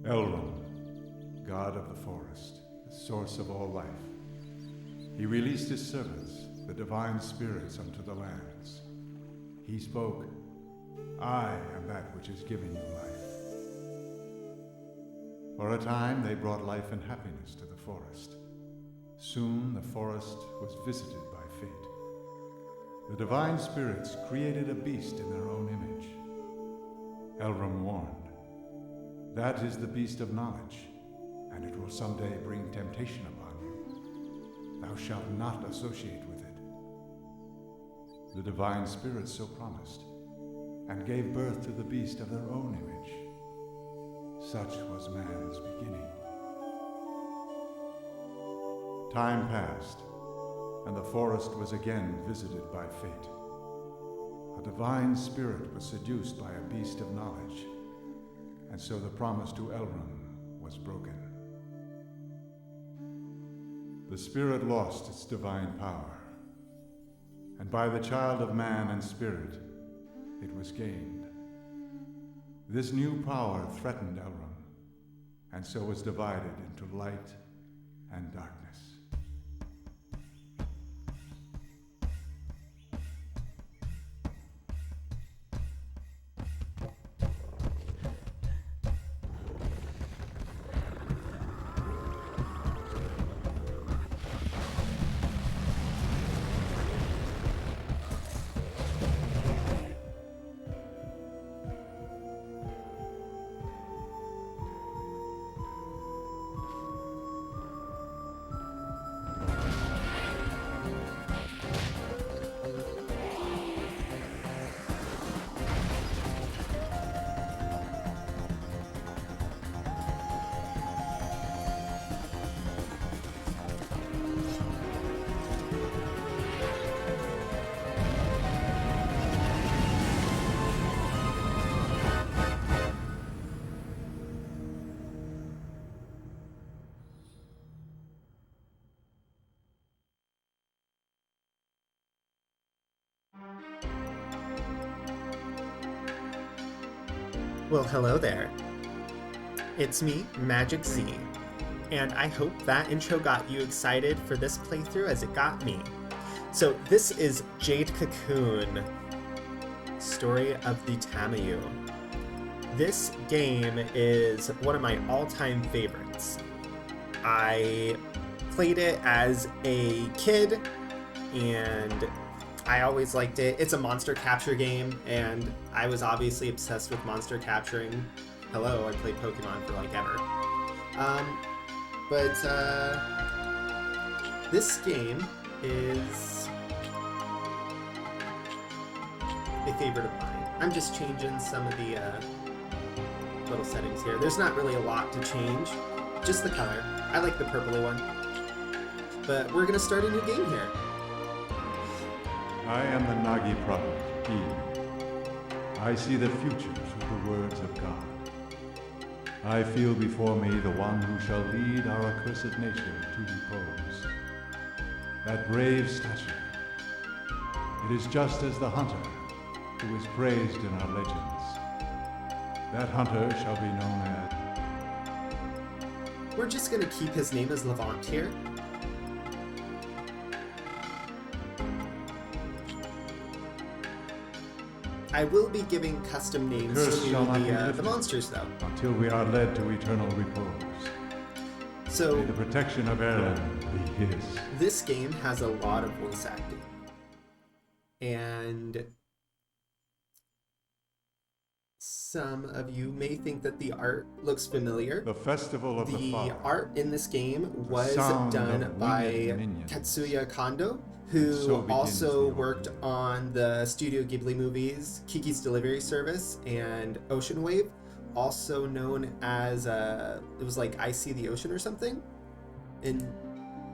Elrond, god of the forest, the source of all life. He released his servants, the divine spirits, unto the lands. He spoke, "I am that which is giving you life." For a time they brought life and happiness to the forest. Soon the forest was visited by fate. The divine spirits created a beast in their own image. Elrond warned, "That is the beast of knowledge, and it will someday bring temptation upon you. Thou shalt not associate with it." The divine spirits so promised, and gave birth to the beast of their own image. Such was man's beginning. Time passed, and the forest was again visited by fate. A divine spirit was seduced by a beast of knowledge, and so the promise to Elrond was broken. The spirit lost its divine power, and by the child of man and spirit, it was gained. This new power threatened Elrond, and so was divided into light and darkness. Well, hello there. It's me, Magic Z, and I hope that intro got you excited for this playthrough as it got me. So this is Jade Cocoon, Story of the Tamamayu. This game is one of my all-time favorites. I played it as a kid, and I always liked it. It's a monster capture game, and I was obviously obsessed with monster capturing. Hello, I played Pokemon for like ever. This game is a favorite of mine. I'm just changing some of the little settings here. There's not really a lot to change, just the color. I like the purpley one. But we're gonna start a new game here. I am the Nagi prophet, Eve. I see the future through the words of God. I feel before me the one who shall lead our accursed nation to repose. That brave stature. It is just as the hunter who is praised in our legends. That hunter shall be known as... We're just gonna keep his name as Levant here. I will be giving custom names to the monsters, though. Until we are led to eternal repose. So, may the protection of Erlen be his. This game has a lot of voice acting. And some of you may think that the art looks familiar. The Festival of the Fire. The art in this game was done by Tetsuya Kondo, who also worked on the Studio Ghibli movies Kiki's Delivery Service and Ocean Wave, also known as, it was like I See the Ocean or something in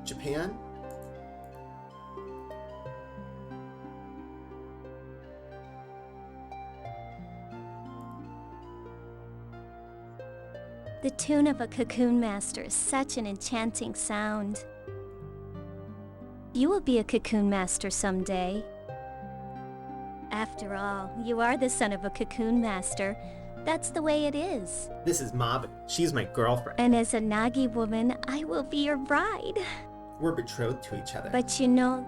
Japan. The tune of a cocoon master is such an enchanting sound. You will be a cocoon master someday. After all, you are the son of a cocoon master, That's the way it is. This is Mob. She's my girlfriend. And as a Nagi woman, I will be your bride. We're betrothed to each other. But you know...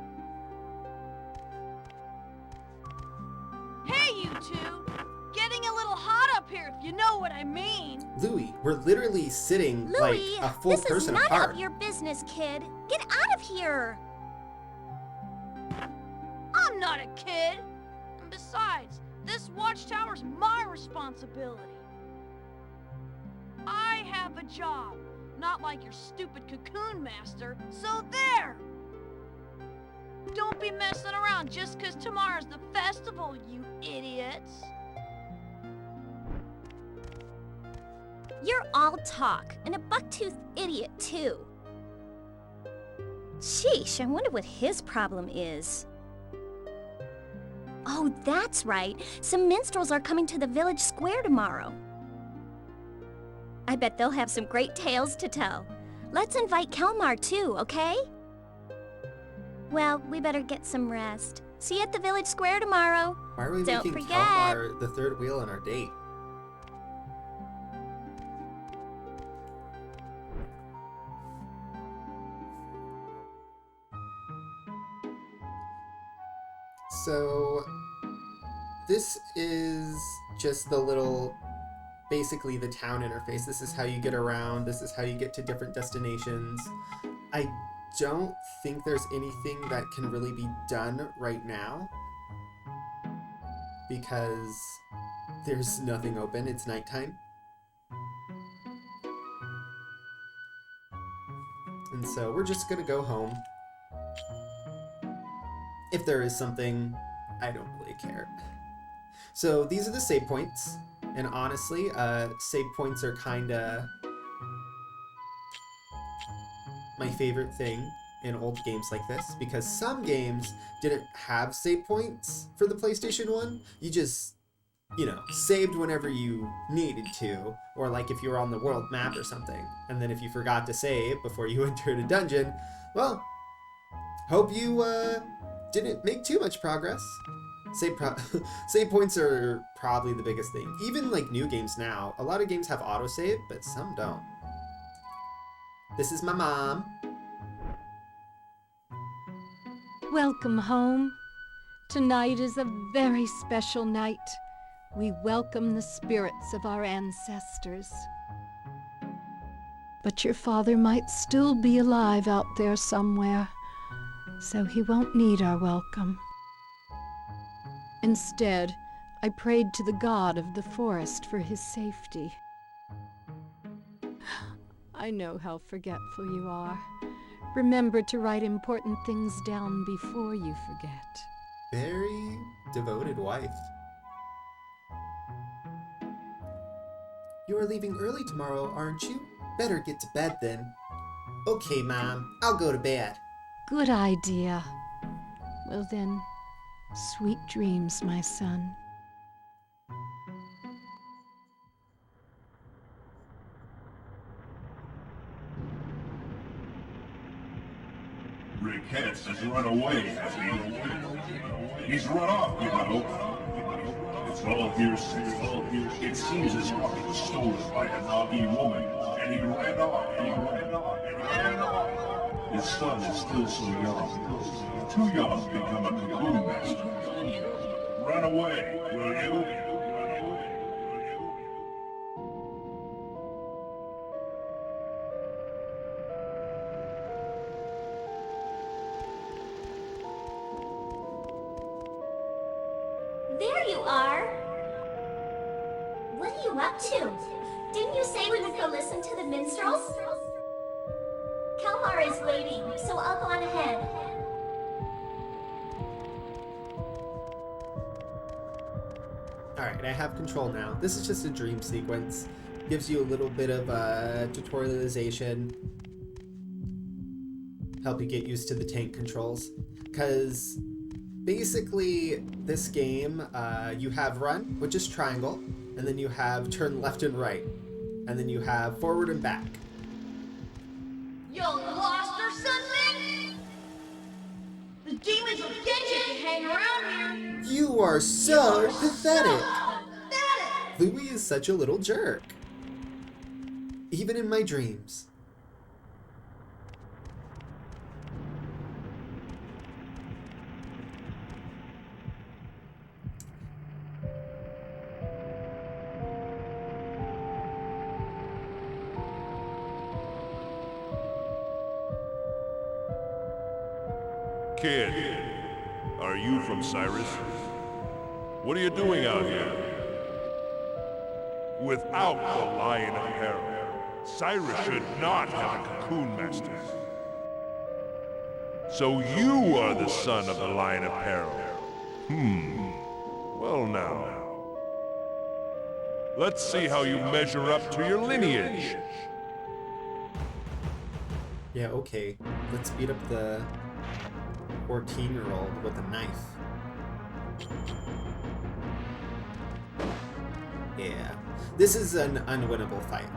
Hey, you two! Getting a little hot up here, if you know what I mean. Louie, we're literally sitting Louie, like a full person this is none apart. of your business, kid. Get out of here. I'm not a kid. And besides, this watchtower's my responsibility. I have a job, not like your stupid cocoon master, so there! Don't be messing around just 'cause tomorrow's the festival, you idiots. You're all talk, and a buck-toothed idiot, too. Sheesh, I wonder what his problem is. Oh, that's right. Some minstrels are coming to the village square tomorrow. I bet they'll have some great tales to tell. Let's invite Kelmar, too, okay? Well, we better get some rest. See you at the village square tomorrow. Why are we Don't making forget. Kalmar the third wheel in our date? So, this is just the little, basically the town interface. This is how you get around. This is how you get to different destinations. I don't think there's anything that can really be done right now because there's nothing open. It's nighttime. And so we're just gonna go home. If there is something, I don't really care. So these are the save points. And honestly, save points are kinda my favorite thing in old games like this, because some games didn't have save points for the PlayStation 1. You just, you know, saved whenever you needed to, or like if you were on the world map or something. And then if you forgot to save before you entered a dungeon, well, hope you didn't make too much progress. Save points are probably the biggest thing. Even like new games now, a lot of games have autosave, but some don't. This is my mom. Welcome home. Tonight is a very special night. We welcome the spirits of our ancestors. But your father might still be alive out there somewhere, so he won't need our welcome. Instead, I prayed to the god of the forest for his safety. I know how forgetful you are. Remember to write important things down before you forget. Very devoted wife. You are leaving early tomorrow, aren't you? Better get to bed then. Okay, Mom. I'll go to bed. Good idea. Well then, sweet dreams, my son. Rick Hess has run away, has he? He's run off, you know. It's all hearsay. It seems his car was stolen by a Nagi woman, and he ran off. His son is still so young. Too young to become a cocoon master. Run away, will you? There you are! What are you up to? Didn't you say we would go listen to the minstrels? Kelmar is waiting, so I'll go on ahead. Alright, I have control now. This is just a dream sequence. Gives you a little bit of tutorialization. Help you get used to the tank controls. Because basically, this game, you have run, which is triangle, and then you have turn left and right, and then you have forward and back. You lost or something? The demons will get you if you hang around here. You are so pathetic! Pathetic! Louis is such a little jerk. Even in my dreams. Kid, are you from Cyrus? What are you doing out here? Without the Lion of Peril, Cyrus should not have a Cocoon Master. So you are the son of the Lion of Peril. Well now. Let's see how you measure up to your lineage. Yeah, okay. Let's beat up the 14-year-old with a knife. Yeah. This is an unwinnable fight.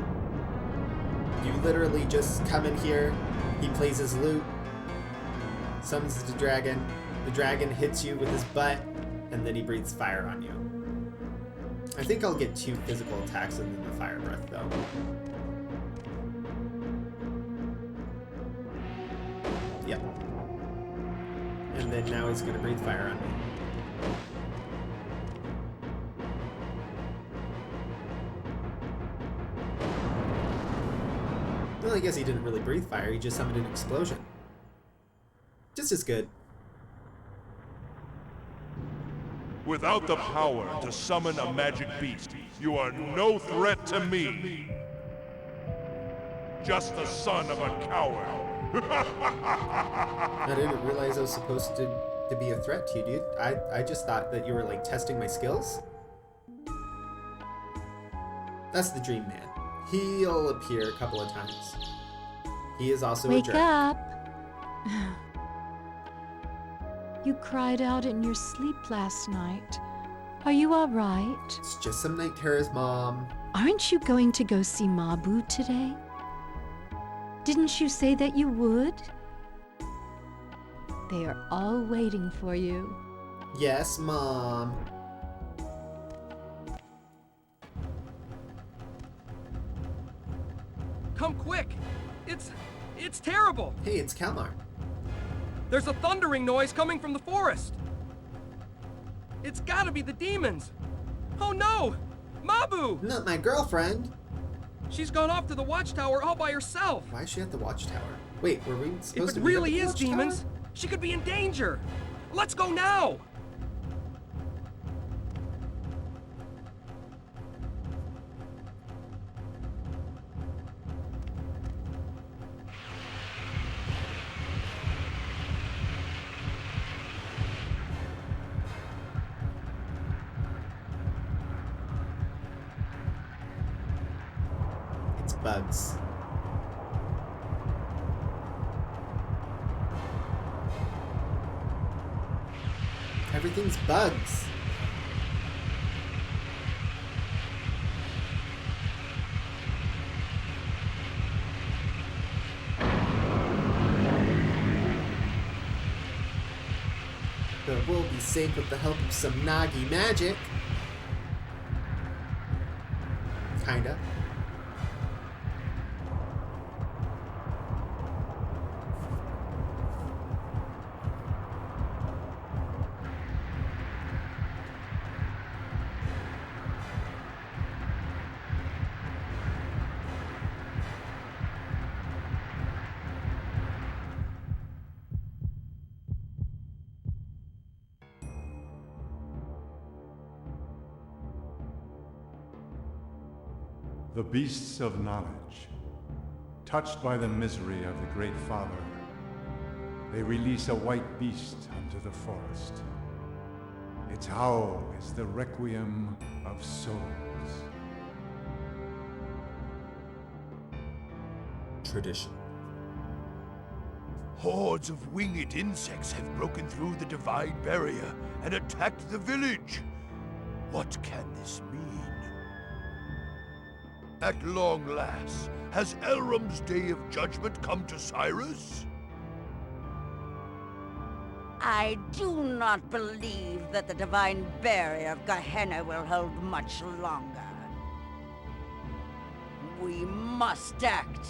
You literally just come in here, he plays his lute, summons the dragon hits you with his butt, and then he breathes fire on you. I think I'll get 2 physical attacks and then the fire breath, though. Yep. And then now he's gonna breathe fire on me. Well, I guess he didn't really breathe fire, he just summoned an explosion. Just as good. Without the power to summon a magic beast, you are no threat to me. Just the son of a coward. I didn't realize I was supposed to be a threat to you, dude. I just thought that you were, like, testing my skills. That's the Dream Man. He'll appear a couple of times. He is also a jerk. Wake up! You cried out in your sleep last night. Are you all right? It's just some night terrors, Mom. Aren't you going to go see Mabu today? Didn't you say that you would? They are all waiting for you. Yes, Mom. Come quick! It's terrible! Hey, it's Kalmar. There's a thundering noise coming from the forest! It's gotta be the demons! Oh no! Mabu! Not my girlfriend. She's gone off to the watchtower all by herself! Why is she at the watchtower? Wait, were we supposed If to it meet really at the is watchtower? demons, she could be in danger! Let's go now! It's bugs. Everything's bugs. But we'll be safe with the help of some Nagi magic. Kinda. The beasts of knowledge, touched by the misery of the Great Father, they release a white beast unto the forest. Its howl is the requiem of souls. Tradition. Hordes of winged insects have broken through the divine barrier and attacked the village. What can this mean? At long last, has Elrom's day of judgment come to Cyrus? I do not believe that the divine barrier of Gehenna will hold much longer. We must act.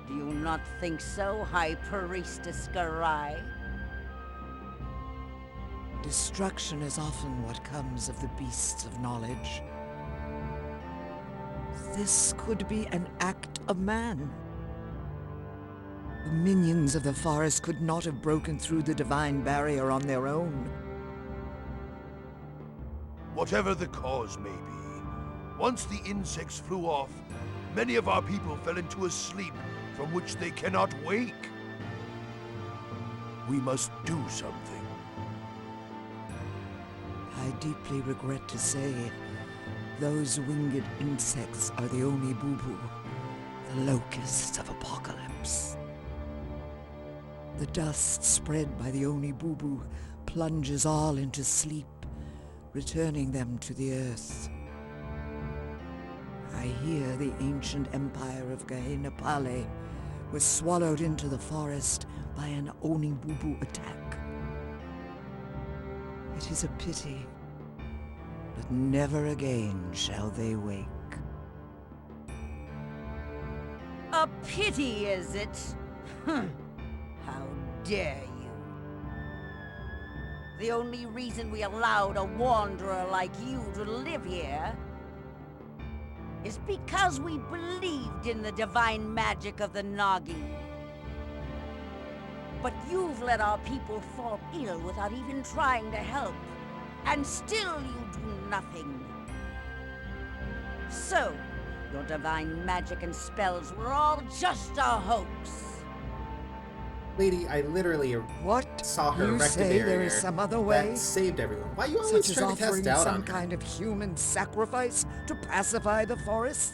Do you not think so, High Priestess Garai? Destruction is often what comes of the beasts of knowledge. This could be an act of man. The minions of the forest could not have broken through the divine barrier on their own. Whatever the cause may be, once the insects flew off, many of our people fell into a sleep from which they cannot wake. We must do something. I deeply regret to say, those winged insects are the only boo-boo, the locusts of apocalypse. The dust spread by the Oni Boo-Boo plunges all into sleep, returning them to the earth. I hear the ancient empire of Gahenapale was swallowed into the forest by an Oni Boo-Boo attack. It is a pity, but never again shall they wake. A pity, is it? How dare you? The only reason we allowed a wanderer like you to live here is because we believed in the divine magic of the Nagi. But you've let our people fall ill without even trying to help, and still you do nothing. So, your divine magic and spells were all just a hoax. Lady, I literally What? saw her You erect a say barrier there is some other way? that saved everyone. Why are you always Such as trying to offering test out some on her? kind of human sacrifice to pacify the forest?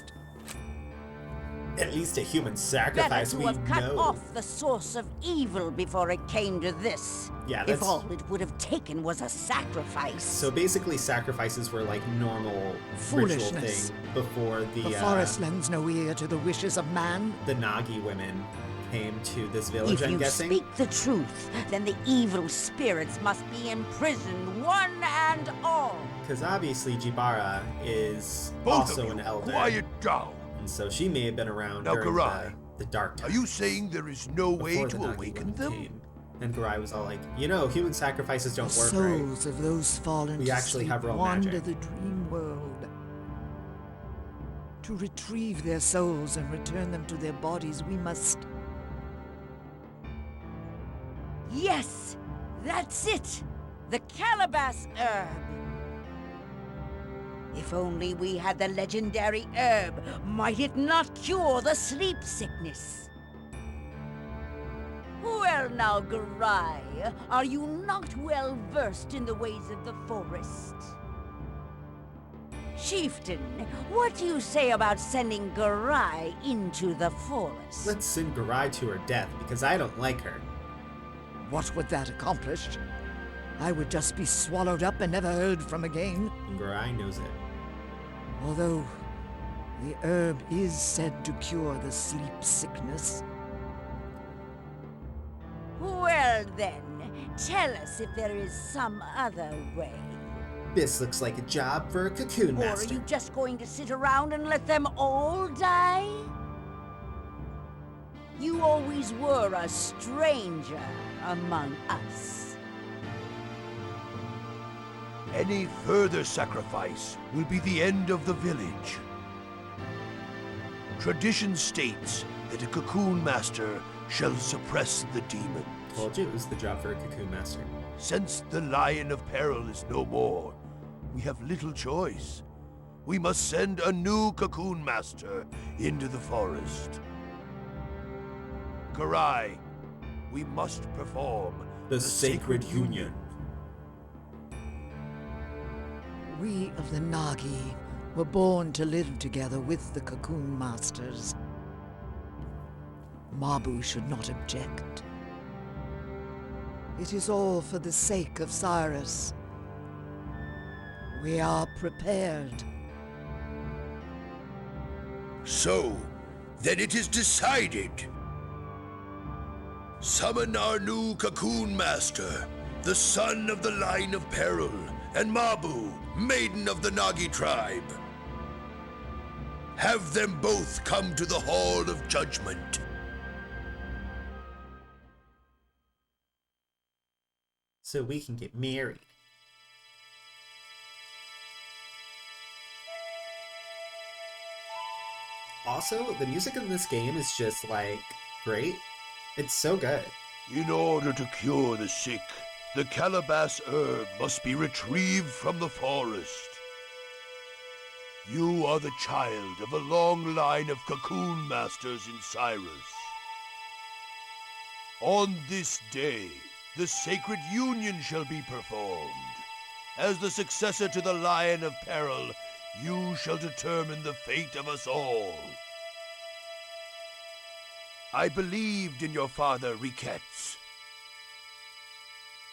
At least a human Better sacrifice, to we have cut know. off the source of evil before it came to this. Yeah, If that's... all it would have taken was a sacrifice. So basically sacrifices were like normal Foolishness. ritual thing before The forest lends no ear to the wishes of man. the Nagi women came to this village, If I'm you guessing. speak the truth, then the evil spirits must be imprisoned, one and all. Because obviously Jibara is Both also of you, an elder. quiet down. And so she may have been around Now, during Garai, the dark Are times. you saying there is no way before to the Nagi awaken women them? came. And Garai was all like, you know, human sacrifices don't The work right. souls of those fallen We to actually sleep have real wander magic. the dream world. To retrieve their souls and return them to their bodies, we must... Yes, that's it. The calabash herb. If only we had the legendary herb, might it not cure the sleep sickness? Well now, Garai, are you not well versed in the ways of the forest? Chieftain, what do you say about sending Garai into the forest? Let's send Garai to her death, because I don't like her. What would that accomplish? I would just be swallowed up and never heard from again. And Garai knows it. Although, the herb is said to cure the sleep sickness. Well then, tell us if there is some other way. This looks like a job for a cocoon Or are master. you just going to sit around and let them all die? You always were a stranger among us. Any further sacrifice will be the end of the village. Tradition states that a cocoon master shall suppress the demons. Told you it was the job for a cocoon master. Since the Lion of Peril is no more, we have little choice. We must send a new cocoon master into the forest. Garai, we must perform The Sacred Union. We of the Nagi were born to live together with the cocoon masters. Mabu should not object. It is all for the sake of Cyrus. We are prepared. So, then it is decided. Summon our new cocoon master, the son of the Line of Peril, and Mabu, maiden of the Nagi tribe. Have them both come to the Hall of Judgment. So we can get married. Also, the music in this game is just, like, great. It's so good. In order to cure the sick, the calabash herb must be retrieved from the forest. You are the child of a long line of cocoon masters in Cyrus. On this day, the sacred union shall be performed. As the successor to the Lion of Peril, you shall determine the fate of us all. I believed in your father, Riquettes.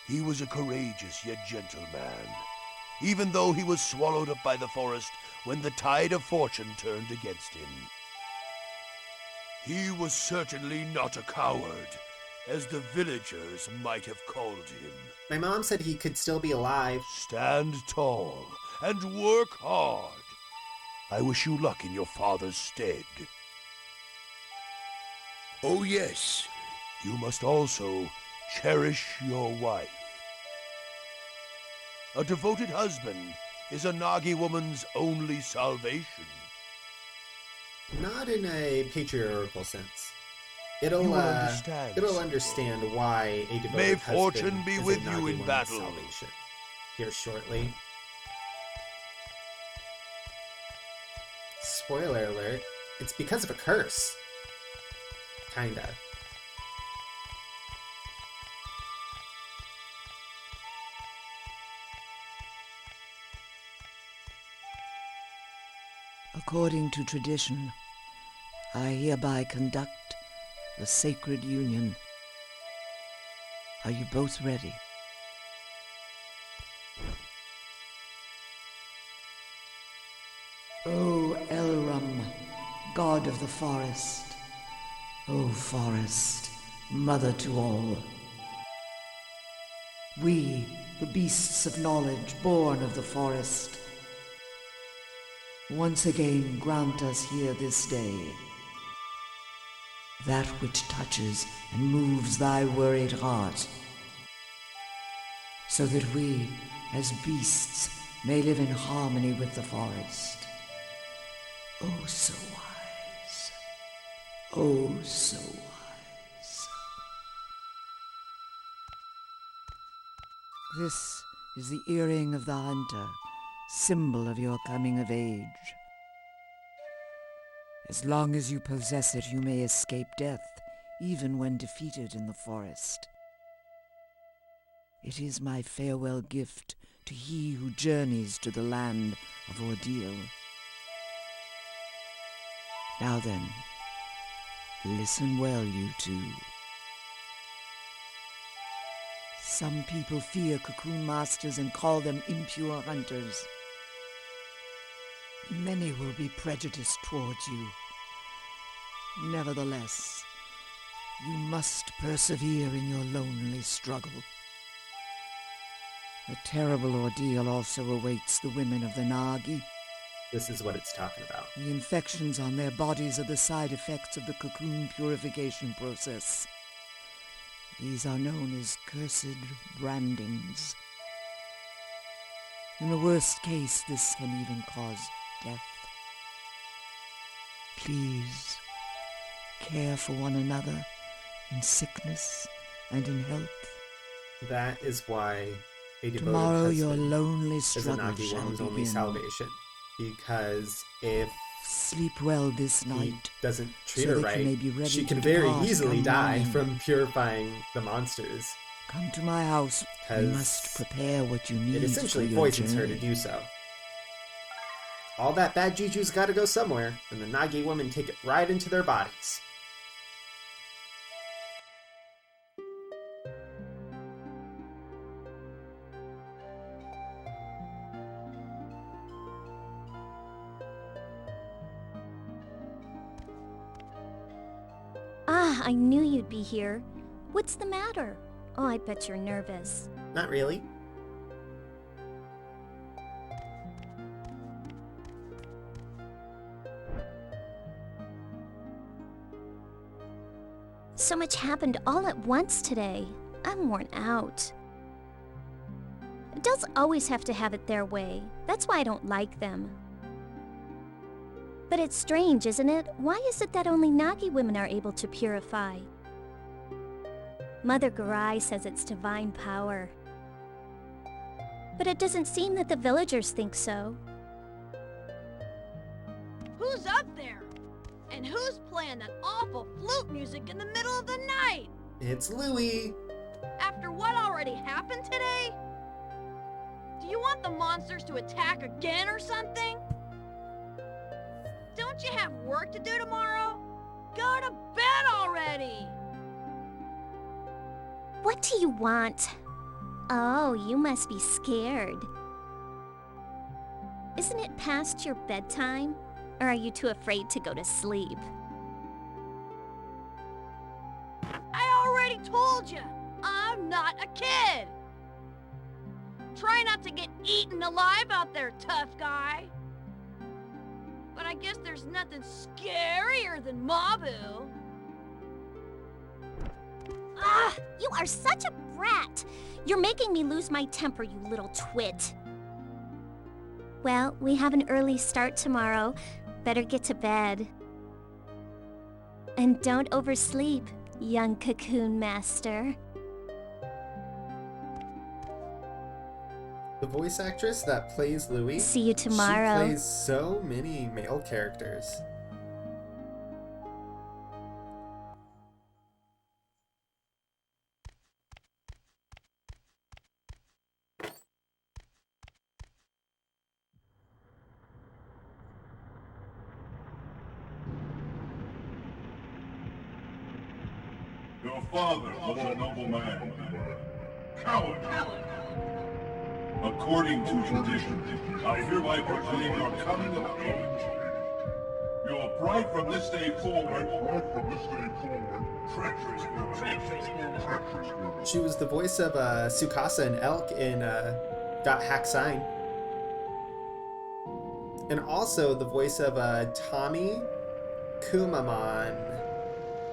He was a courageous yet gentle man, even though he was swallowed up by the forest when the tide of fortune turned against him. He was certainly not a coward, as the villagers might have called him. My mom said he could still be alive. Stand tall and work hard. I wish you luck in your father's stead. Oh yes, you must also cherish your wife. A devoted husband is a Nagi woman's only salvation. Not in a patriarchal sense. It'll You will understand, it'll understand why a devoted May husband fortune be is a with Nagi you in woman's battle. salvation. Here shortly. Spoiler alert, it's because of a curse. Kinda. According to tradition, I hereby conduct the sacred union. Are you both ready? O Elrum, god of the forest. O forest, mother to all. We, the beasts of knowledge born of the forest, once again grant us here this day that which touches and moves thy worried heart, so that we, as beasts, may live in harmony with the forest. Oh, so wise. Oh, so wise. This is the earring of the hunter, symbol of your coming of age. As long as you possess it, you may escape death, even when defeated in the forest. It is my farewell gift to he who journeys to the land of ordeal. Now then, listen well, you two. Some people fear cocoon masters and call them impure hunters. Many will be prejudiced towards you. Nevertheless, you must persevere in your lonely struggle. A terrible ordeal also awaits the women of the Nagi. This is what it's talking about. The infections on their bodies are the side effects of the cocoon purification process. These are known as cursed brandings. In the worst case, this can even cause death. Please, care for one another in sickness and in health. That is why a devoted Tomorrow your husband lonely is a struggle Nagi shall woman's only begin. salvation. Because if Sleep well this he night. doesn't treat so her that you may right, be ready she to can very depart easily come die morning. from purifying the monsters. Come to my house. We 'Cause must prepare what you need It essentially for your poisons her journey. to do so. All that bad juju's gotta go somewhere, and the Nagi women take it right into their bodies. Ah, I knew you'd be here. What's the matter? Oh, I bet you're nervous. Not really. So much happened all at once today. I'm worn out. Adults always have to have it their way. That's why I don't like them. But it's strange, isn't it? Why is it that only Nagi women are able to purify? Mother Garai says it's divine power. But it doesn't seem that the villagers think so. Who's up there? And who's playing that awful flute music in the middle of the night? It's Louie. After what already happened today? Do you want the monsters to attack again or something? Don't you have work to do tomorrow? Go to bed already! What do you want? Oh, you must be scared. Isn't it past your bedtime? Or are you too afraid to go to sleep? I already told you, I'm not a kid! Try not to get eaten alive out there, tough guy. But I guess there's nothing scarier than Mabu. Ah, you are such a brat! You're making me lose my temper, you little twit. Well, we have an early start tomorrow. Better get to bed. And don't oversleep, young Cocoon Master. The voice actress that plays Louie. See you tomorrow. She plays so many male characters. Your father was a noble man. Coward. According to tradition, I hereby proclaim your coming of age. Your pride from this day forward. Treacherous woman. She was the voice of Tsukasa and Elk in Got Hack Sign. And also the voice of Tommy Kumamon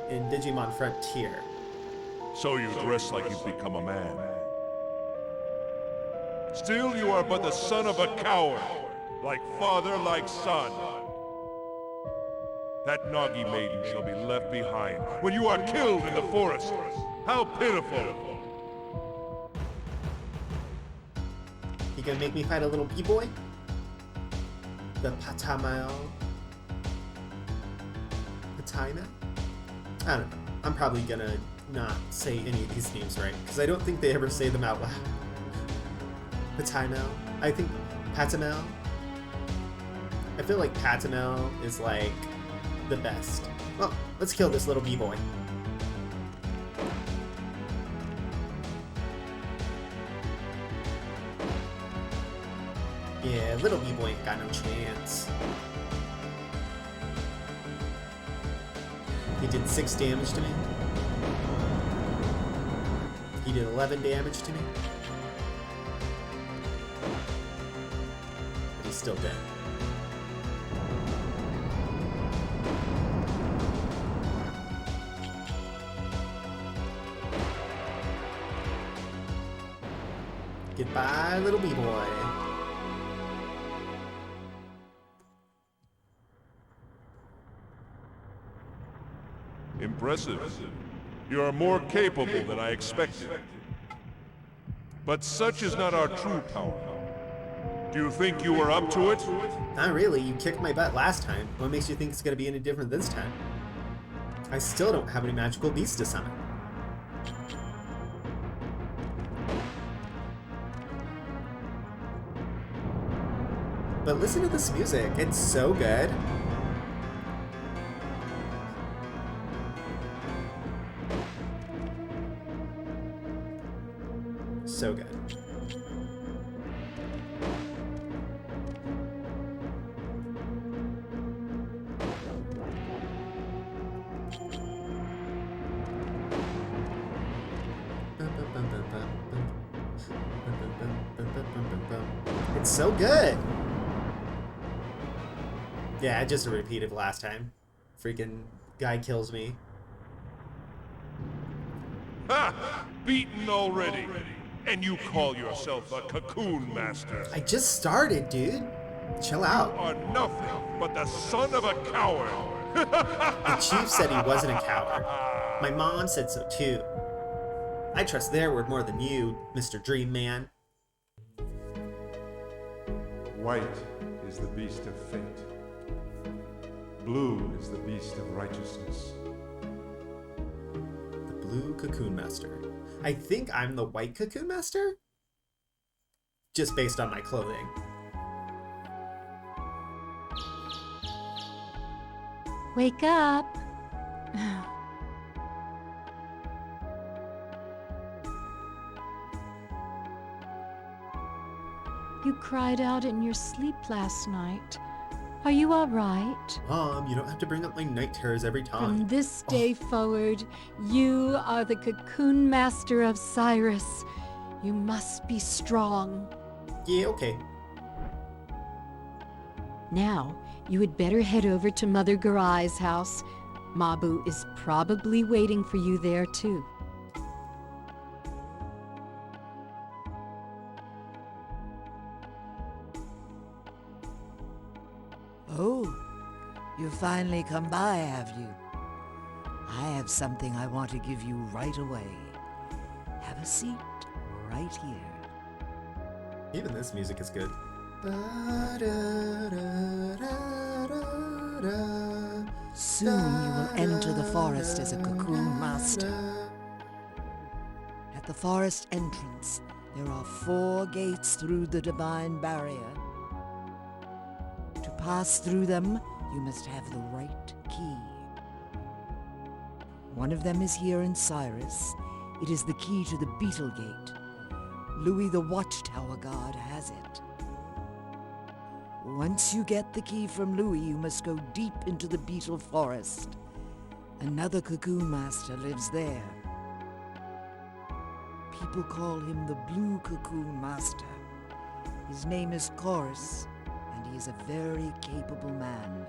in Digimon Frontier. So you dress like you've become a man. Still, you are but the son of a coward. Like father, like son. That Nagi maiden shall be left behind when you are killed in the forest. How pitiful! You gonna make me fight a little b-boy? The Tamamayu? I don't know. I'm probably gonna not say any of these names right, because I don't think they ever say them out loud. Patamel. I think Patamel. I feel like Patamel is like the best. Well, let's kill this little b-boy. Yeah, little b-boy ain't got no chance. He did 6 damage to me. He did 11 damage to me. But he's still dead. Goodbye, little b-boy. Impressive. You are more capable than I expected. But such is not our true power. Do you think you were up to it? Not really. You kicked my butt last time. What makes you think it's gonna be any different this time? I still don't have any magical beasts to summon. But listen to this music. It's so good. So good. It's so good. Yeah, I just repeated last time. Freaking guy kills me. Ha! Beaten already. And you call yourself a cocoon master. I just started, dude. Chill out. You are nothing but the son of a coward. The chief said he wasn't a coward. My mom said so too. I trust their word more than you, Mr. Dream Man. White is the beast of fate. Blue is the beast of righteousness. The blue cocoon master. I think I'm the white cocoon master? Just based on my clothing. Wake up. You cried out in your sleep last night. Are you all right? Mom, you don't have to bring up my night terrors every time. From this day forward, you are the cocoon master of Cyrus. You must be strong. Yeah, okay. Now, you had better head over to Mother Garai's house. Mabu is probably waiting for you there, too. Oh, you finally come by, have you? I have something I want to give you right away. Have a seat right here. Even this music is good. Soon you will enter the forest as a cocoon master. At the forest entrance, there are 4 gates through the divine barrier. To pass through them, you must have the right key. One of them is here in Cyrus. It is the key to the Beetle Gate. Louis the Watchtower Guard has it. Once you get the key from Louis, you must go deep into the Beetle Forest. Another cocoon master lives there. People call him the Blue Cocoon Master. His name is Chorus, and he is a very capable man.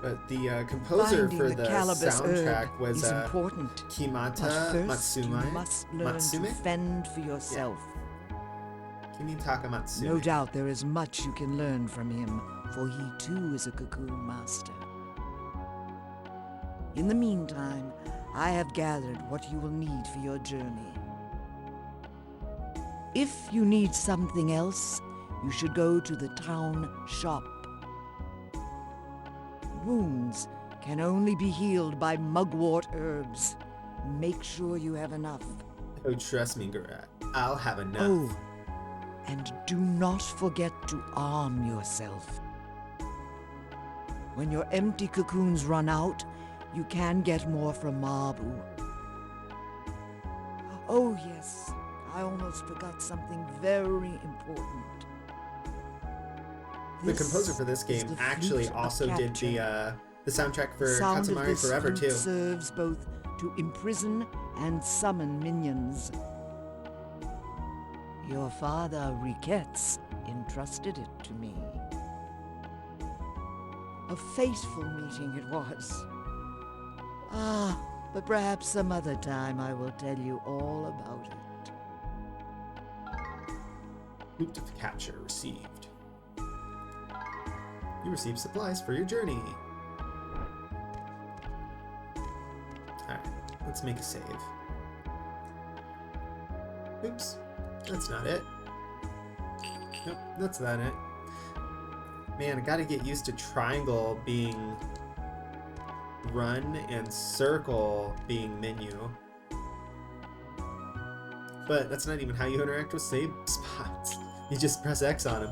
But the composer Finding for the the cannabis soundtrack herb was is important. Kimata But first, you Matsume. must learn Matsume? to fend for yourself. Kimitaka Matsume. No doubt there is much you can learn from him, for he too is a cocoon master. In the meantime, I have gathered what you will need for your journey. If you need something else, you should go to the town shop. Wounds can only be healed by mugwort herbs. Make sure you have enough. Oh, trust me, Garat. I'll have enough. Oh, and do not forget to arm yourself. When your empty cocoons run out, you can get more from Mabu. Oh yes, I almost forgot something very important. The composer for this game actually also did the soundtrack for Katamari Forever too. Serves both to imprison and summon minions. Your father, Riquettes, entrusted it to me. A fateful meeting it was. Ah, but perhaps some other time I will tell you all about it. Loot of capture received. You received supplies for your journey. Alright, let's make a save. Oops, that's not it. Nope, that's not it. Man, I gotta get used to triangle being run and circle being menu. But that's not even how you interact with save spots. You just press X on them.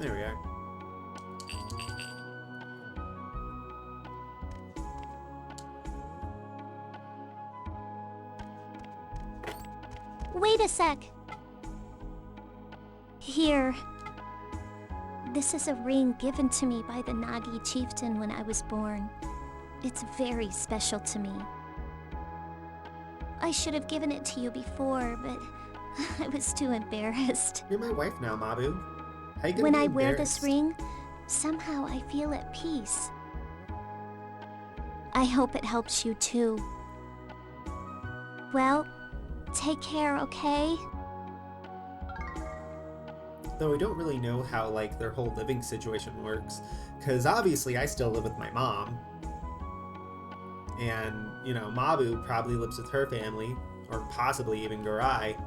There we are. Wait a sec. Here. This is a ring given to me by the Nagi chieftain when I was born. It's very special to me. I should have given it to you before, but I was too embarrassed. You're my wife now, Mabu. How you gonna When be I wear this embarrassed? ring, somehow I feel at peace. I hope it helps you too. Well, take care, okay? Though I don't really know how, like, their whole living situation works, because obviously I still live with my mom. And, you know, Mabu probably lives with her family, or possibly even Garai.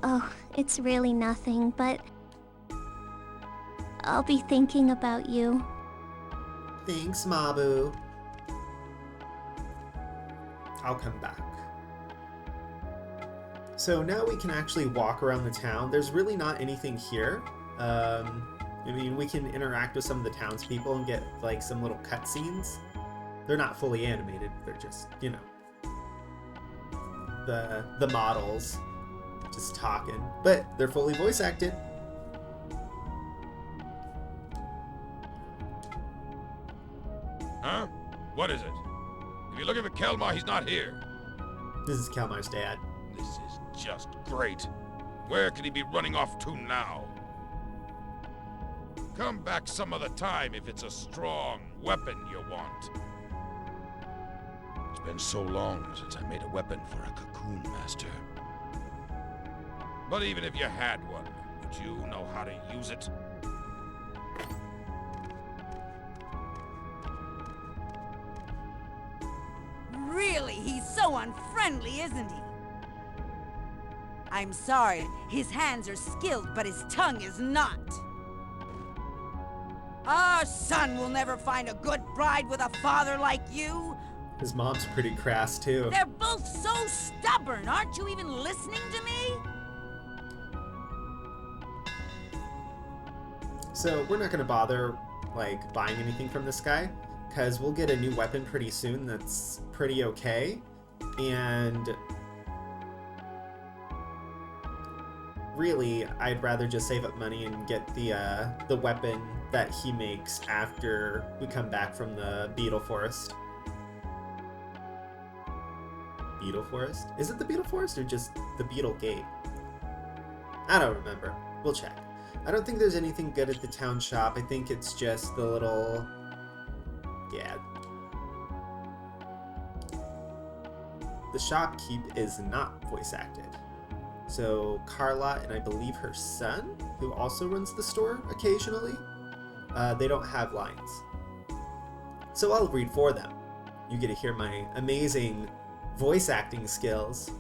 Oh, it's really nothing, but I'll be thinking about you. Thanks, Mabu. I'll come back. So now we can actually walk around the town. There's really not anything here. I mean, we can interact with some of the townspeople and get, like, some little cutscenes. They're not fully animated. They're just, you know, the models just talking. But they're fully voice acted. Huh? What is it? If you're looking for Kelmar, he's not here. This is Kalmar's dad. This is just great. Where could he be running off to now? Come back some other time if it's a strong weapon you want. It's been so long since I made a weapon for a Cocoon Master. But even if you had one, would you know how to use it? Really, he's so unfriendly, isn't he? I'm sorry, his hands are skilled, but his tongue is not. Our son will never find a good bride with a father like you. His mom's pretty crass, too. They're both so stubborn. Aren't you even listening to me? So we're not going to bother, like, buying anything from this guy, because we'll get a new weapon pretty soon that's pretty okay. And really, I'd rather just save up money and get the weapon that he makes after we come back from the Beetle Forest. Beetle Forest? Is it the Beetle Forest or just the Beetle Gate? I don't remember. We'll check. I don't think there's anything good at the town shop. I think it's just the little... yeah. The shopkeep is not voice acted. So Carla and I believe her son, who also runs the store occasionally, they don't have lines. So I'll read for them. You get to hear my amazing voice acting skills.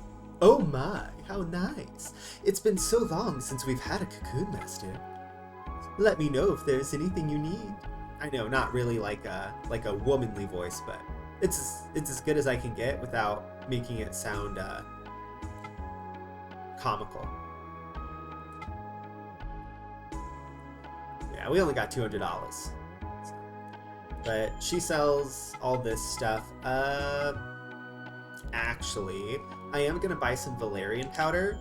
Oh my, how nice. It's been so long since we've had a Cocoon Master. Let me know if there's anything you need. I know, not really like a womanly voice, but it's as good as I can get without making it sound comical. Yeah, we only got $200. But she sells all this stuff. Actually, I am gonna buy some valerian powder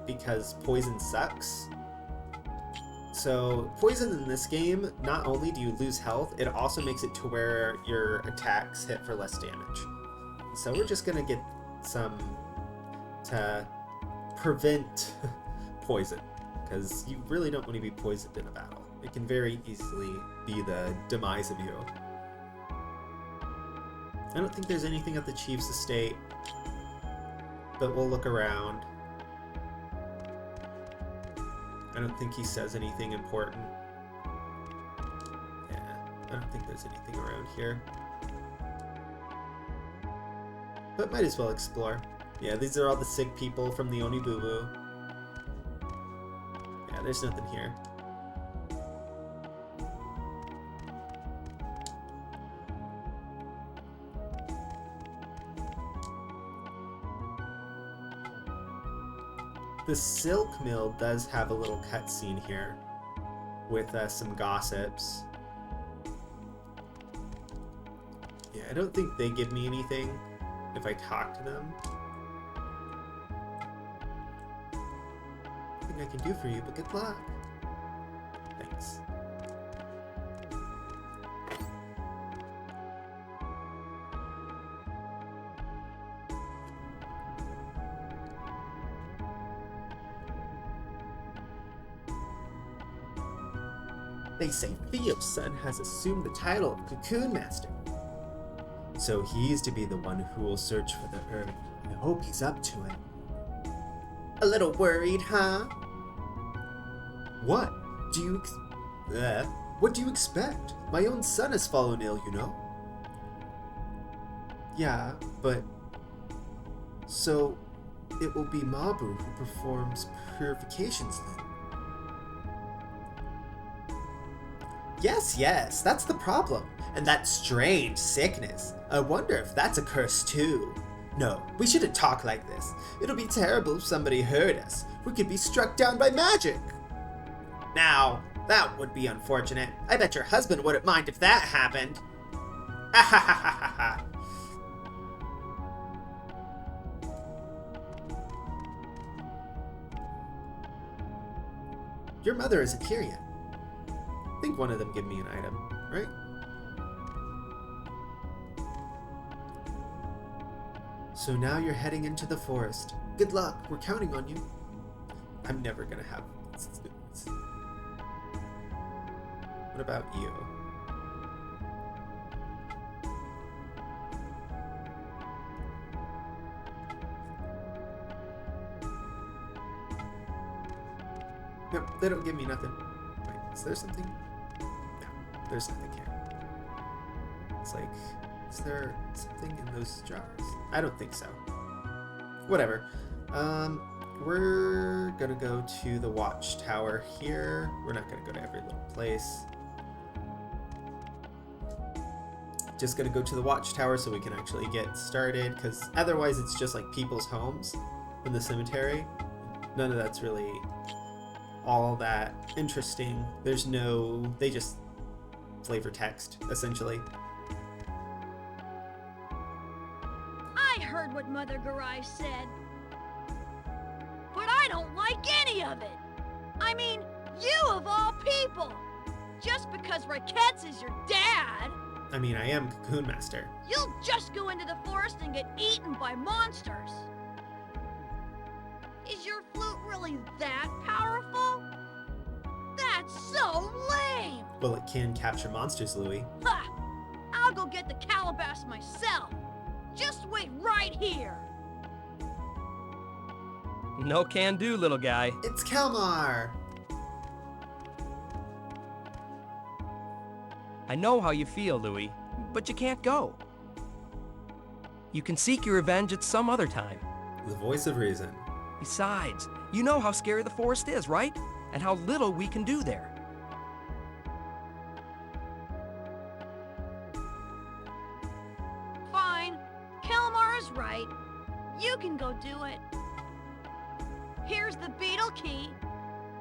because poison sucks. So poison in this game, not only do you lose health, it also makes it to where your attacks hit for less damage. So we're just gonna get some to prevent poison, because you really don't want to be poisoned in a battle. It can very easily be the demise of you. I don't think there's anything at the Chief's estate, but we'll look around. I don't think he says anything important. Yeah, I don't think there's anything around here. But might as well explore. Yeah, these are all the sick people from the Onibubu. Yeah, there's nothing here. The Silk Mill does have a little cutscene here with some gossips. Yeah, I don't think they give me anything if I talk to them. Nothing I can do for you, but good luck. Thanks. They say Theo's son has assumed the title of Cocoon Master. So he's to be the one who will search for the herb. I hope he's up to it. A little worried, huh? What? What do you expect? My own son has fallen ill, you know? Yeah, but... So, it will be Mabu who performs purifications then? Yes, that's the problem. And that strange sickness. I wonder if that's a curse too. No, we shouldn't talk like this. It'll be terrible if somebody heard us. We could be struck down by magic. Now, that would be unfortunate. I bet your husband wouldn't mind if that happened. Ha ha ha ha ha ha. Your mother isn't here yet. I think one of them gave me an item, right? So now you're heading into the forest. Good luck, we're counting on you. I'm never gonna have... What about you? Nope, they don't give me nothing. Wait, is there something? No, there's nothing here. It's like, is there something in those jars? I don't think so. Whatever. We're gonna go to the watchtower here. We're not gonna go to every little place. Just gonna go to the watchtower so we can actually get started, because otherwise it's just like people's homes in the cemetery. None of that's really all that interesting. There's no... they just flavor text, essentially. I heard what Mother Garai said. But I don't like any of it. I mean, you of all people. Just because Raquette's is your dad. I mean, I am Cocoon Master. You'll just go into the forest and get eaten by monsters. Is your flute really that powerful? That's so lame! Well, it can capture monsters, Louie. Ha! I'll go get the calabash myself. Just wait right here. No can do, little guy. It's Kalmar! I know how you feel, Louis, but you can't go. You can seek your revenge at some other time. The voice of reason. Besides, you know how scary the forest is, right? And how little we can do there. Fine. Kelmar is right. You can go do it. Here's the beetle key.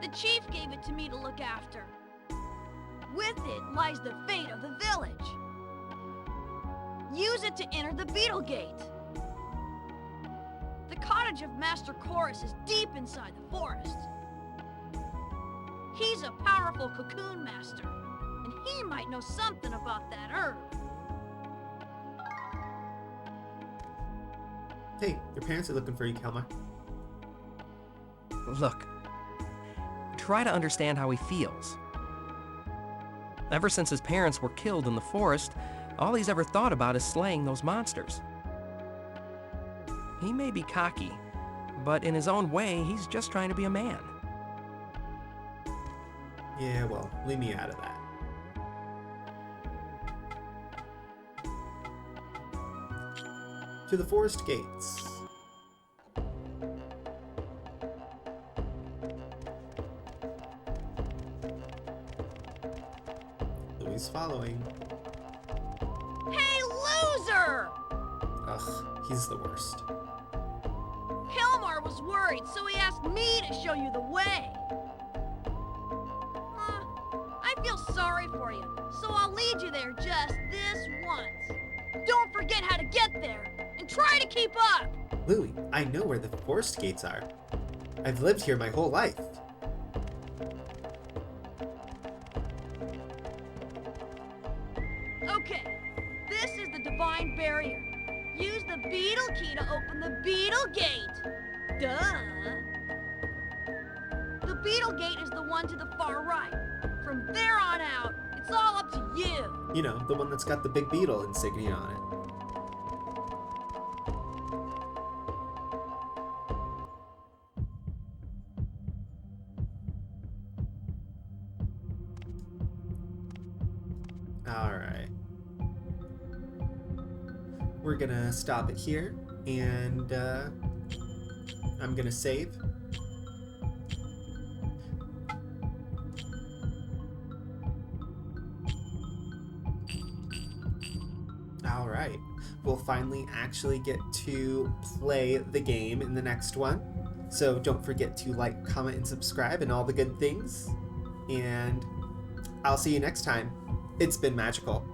The chief gave it to me to look after. With it lies the fate of the village. Use it to enter the beetle gate. The cottage of Master Chorus is deep inside the forest. He's a powerful cocoon master, and he might know something about that herb. Hey, your parents are looking for you, Kalmar. Look, try to understand how he feels. Ever since his parents were killed in the forest, all he's ever thought about is slaying those monsters. He may be cocky, but in his own way, he's just trying to be a man. Yeah, well, leave me out of that. To the forest gates. Louis following. Hey, loser! Ugh, he's the worst. Kelmar was worried, so he asked me to show you the way. I feel sorry for you, so I'll lead you there just this once. Don't forget how to get there, and try to keep up! Louis, I know where the forest gates are. I've lived here my whole life. Okay, this is the Divine Barrier. Use the beetle key to open the beetle gate. Duh! The beetle gate is the one to the far right. from there on out, it's all up to you. You know, the one that's got the big beetle insignia on it. Alright. We're gonna stop it here, and I'm gonna save. Alright. We'll finally actually get to play the game in the next one. So don't forget to like, comment, and subscribe and all the good things. And I'll see you next time. It's been magical.